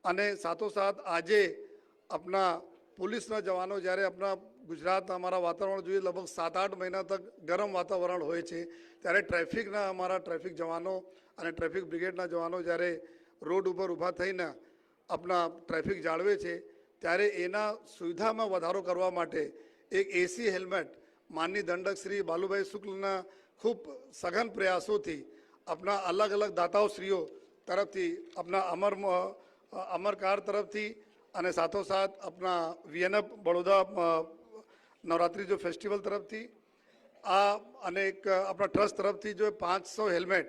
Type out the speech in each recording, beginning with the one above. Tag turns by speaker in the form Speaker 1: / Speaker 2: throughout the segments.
Speaker 1: અને સાથોસાથ આજે આપણા પોલીસના જવાનો જ્યારે આપણા ગુજરાતના અમારા વાતાવરણ જોઈએ લગભગ 7-8 મહિના તક ગરમ વાતાવરણ હોય છે, ત્યારે ટ્રાફિકના અમારા ટ્રાફિક જવાનો અને ટ્રાફિક બ્રિગેડના જવાનો જ્યારે રોડ ઉપર ઊભા થઈને આપણા ટ્રાફિક જાળવે છે, ત્યારે એના સુવિધામાં વધારો કરવા માટે એક એસી હેલ્મેટ માનની દંડક શ્રી બાલુભાઈ શુક્લના ખૂબ સઘન પ્રયાસોથી આપણા અલગ અલગ દાતાઓશ્રીઓ તરફથી આપણા અમરકાર તરફથી અને સાથોસાથ આપણા વીએનએફ બड़ौदा નવરાત્રિ જો ફેસ્ટિવલ તરફથી આ અને એક આપણા ટ્રસ્ટ તરફથી જો 500 હેલ્મેટ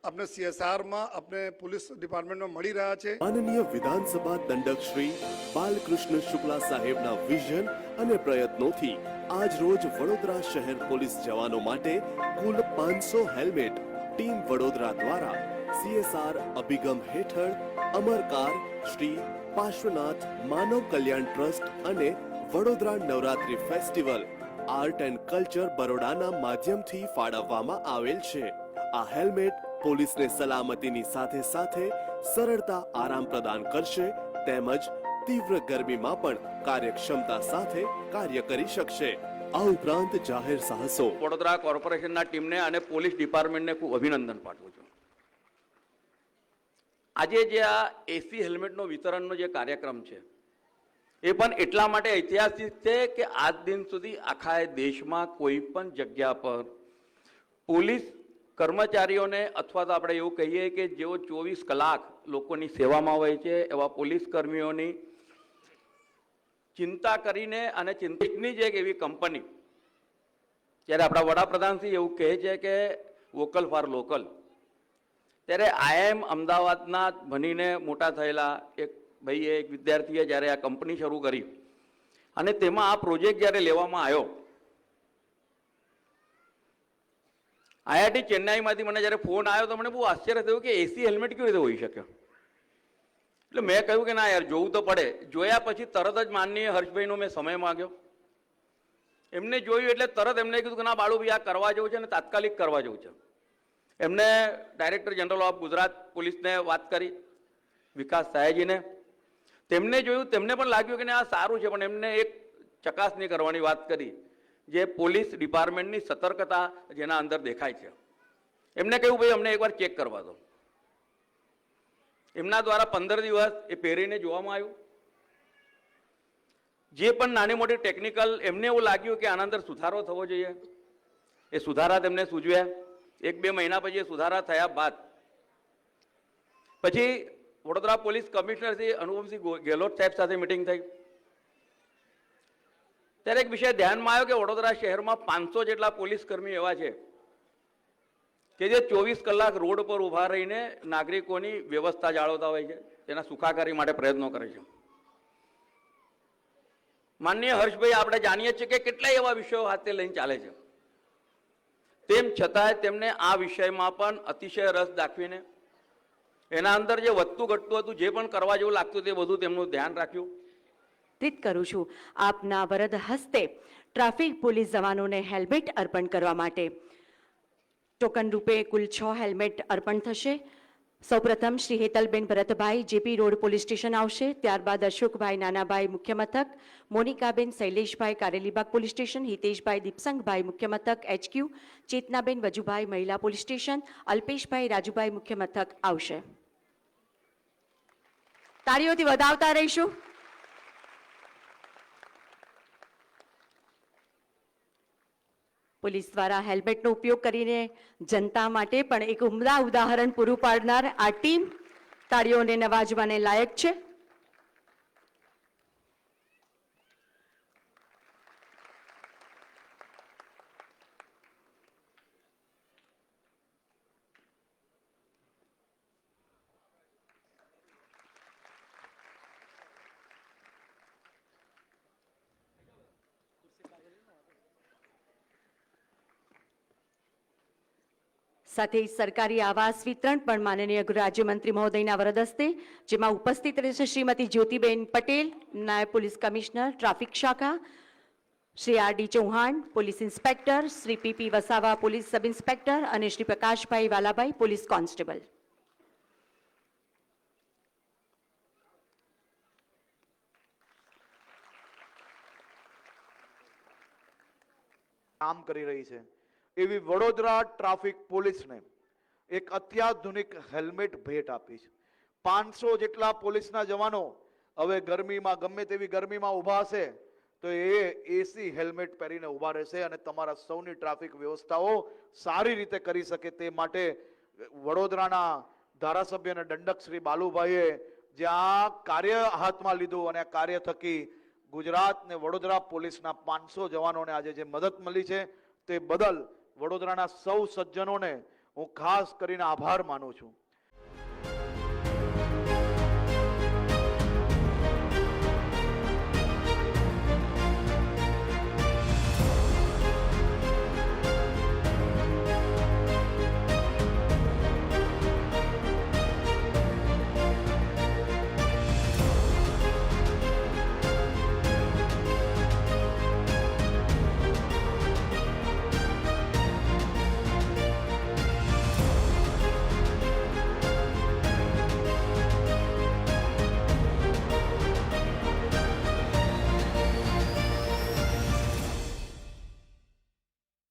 Speaker 1: अपने सीएसआर में अपने पुलिस डिपार्टमेंट में मળી રહ્યા છે।
Speaker 2: माननीय विधानसभा दंडक श्री बालकृष्ण शुक्ला साहेबना विजन અને પ્રયત્નોથી આજ રોજ વડોદરા શહેર પોલીસ જવાનો માટે કુલ 500 હેલ્મેટ ટીમ વડોદરા દ્વારા સીએસઆર અભિગમ હેઠળ અમરકાર શ્રી પાર્શ્વનાથ માનવ કલ્યાણ ટ્રસ્ટ અને Vadodara Navratri festival art and culture બરોડાના માધ્યમથી ફાળવવામાં આવેલ છે। આ હેલ્મેટ પોલીસને સલામતીની સાથે સાથે સરળતા આરામ પ્રદાન કરશે તેમજ તીવ્ર ગરમીમાં પણ કાર્યક્ષમતા સાથે કાર્ય કરી શકશે। આ ઉપરાંત જાહેર સાહસો
Speaker 3: વડોદરા કોર્પોરેશનના ટીમને અને પોલીસ ડિપાર્ટમેન્ટને ખૂબ અભિનંદન પાઠવું છું। આજે જે આ એસી હેલ્મેટનો વિતરણનો જે કાર્યક્રમ છે એ પણ એટલા માટે ઐતિહાસિક છે કે આજ દિન સુધી આખા દેશમાં કોઈ પણ જગ્યા પર પોલીસ કર્મચારીઓને અથવા તો આપણે એવું કહીએ કે જેઓ 24 કલાક લોકોની સેવામાં હોય છે એવા પોલીસ કર્મીઓની ચિંતા કરીને અને ચિંતિતની જ એક એવી કંપની, જ્યારે આપણા વડાપ્રધાનશ્રી એવું કહે છે કે વોકલ ફોર લોકલ, ત્યારે આઈએમ અમદાવાદના ભણીને મોટા થયેલા એક ભાઈએ, એક વિદ્યાર્થીએ જ્યારે આ કંપની શરૂ કરી અને તેમાં આ પ્રોજેક્ટ જ્યારે લેવામાં આવ્યો, આઈઆઈટી ચેન્નાઈમાંથી મને જ્યારે ફોન આવ્યો તો મને બહુ આશ્ચર્ય થયું કે એસી હેલ્મેટ કેવી રીતે હોઈ શકે। એટલે મેં કહ્યું કે ના યાર, જોવું તો પડે। જોયા પછી તરત જ માનનીય હર્ષભાઈનો મેં સમય માગ્યો, એમને જોયું એટલે તરત એમને કીધું કે ના બાળુભાઈ, આ કરવા જેવું છે ને તાત્કાલિક કરવા જેવું છે। એમને ડાયરેક્ટર જનરલ ઓફ ગુજરાત પોલીસને વાત કરી, વિકાસ સાહેજીને, તેમને જોયું, તેમને પણ લાગ્યું કે આ સારું છે, પણ એમને એક ચકાસણી કરવાની વાત કરી જે પોલીસ ડિપાર્ટમેન્ટની સતર્કતા જેના અંદર દેખાય છે। એમને કહ્યું ભાઈ અમને એકવાર ચેક કરવા દો। એમના દ્વારા 15 દિવસ એ પહેરીને જોવામાં આવ્યું, જે પણ નાની મોટી ટેકનિકલ એમને એવું લાગ્યું કે આના અંદર સુધારો થવો જોઈએ, એ સુધારા તેમને સૂચવ્યા। 1-2 મહિના પછી એ સુધારા થયા બાદ પછી વડોદરા પોલીસ કમિશનર શ્રી અનુપમસિંહ ગેહલોત સાહેબ સાથે મિટિંગ થઈ, ત્યારે એક વિષય ધ્યાનમાં આવ્યો કે વડોદરા શહેરમાં 500 જેટલા પોલીસ કર્મી એવા છે કે જે 24 કલાક રોડ પર ઊભા રહીને નાગરિકોની વ્યવસ્થા જાળવતા હોય છે, તેના સુખાકારી માટે પ્રયત્નો કરે છે। માનનીય હર્ષભાઈ, આપણે જાણીએ છીએ કે કેટલાય એવા વિષયો હાથે લઈને ચાલે છે, તેમ છતાંય તેમને આ વિષયમાં પણ અતિશય રસ દાખવીને એના અંદર જે વધતું ઘટતું હતું, જે પણ કરવા જેવું લાગતું તે બધું તેમનું ધ્યાન રાખ્યું।
Speaker 4: કરું છું આપના વરદ હસ્તે ટ્રાફિક પોલીસ જવાનોને હેલ્મેટ અર્પણ કરવા માટે ટોકન રૂપે કુલ 6 હેલ્મેટ અર્પણ થશે। સૌપ્રથમ Shri Hetalben Bharatbhai JP road police station આવશે, ત્યારબાદ અશોકભાઈ નાનાભાઈ મુખ્ય મથક, મોનિકાબેન શૈલેષભાઈ કારેલીબાગ પોલીસ સ્ટેશન, હિતેશભાઈ દીપસંગભાઈ મુખ્ય મથક એચક્યુ, ચેતનાબેન વજુભાઈ મહિલા પોલીસ સ્ટેશન, અલ્પેશભાઈ રાજુભાઈ મુખ્ય મથક આવશે। તાળીઓથી વધાવતા રહીશું। પોલીસ દ્વારા હેલ્મેટનો ઉપયોગ કરીને જનતા માટે પણ એક ઉમદા ઉદાહરણ પૂરું પાડનાર આ ટીમ તાળીઓને નવાજવાને લાયક છે। સાથે સરકારી આવાસ વિતરણ પણ માનનીય ગૃહ રાજ્યમંત્રી મહોદયના વરદ હસ્તે, જેમાં ઉપસ્થિત રહેશે શ્રીમતી જ્યોતિબેન પટેલ, નાયબ પોલીસ કમિશનર ટ્રાફિક શાખા, Shri R D. Chauhan police inspector, Shri P P. Vasava police sub inspector અને શ્રી પ્રકાશભાઈ વાલાભાઈ પોલીસ કોન્સ્ટેબલ।
Speaker 5: કામ કરી રહી છે એવી વડોદરા ટ્રાફિક પોલીસને એક અત્યાધુનિક હેલ્મેટ ભેટ આપી છે. 500 જેટલા પોલીસના જવાનો હવે ગરમીમાં ગમે તેવી ગરમીમાં ઊભા હશે તો એ એસી હેલ્મેટ પહેરીને ઊભા રહેશે અને તમારા સૌની ટ્રાફિક વ્યવસ્થાઓ સારી રીતે કરી શકે તે માટે વડોદરાના ધારાસભ્ય અને દંડક શ્રી બાલુભાઈએ જે આ કાર્ય હાથમાં લીધું અને આ કાર્ય થકી ગુજરાત ને વડોદરા પોલીસના 500 જવાનોને આજે જે મદદ મળી છે તે બદલ વડોદરાના સૌ સજ્જનોને હું ખાસ કરીને આભાર માનું છું.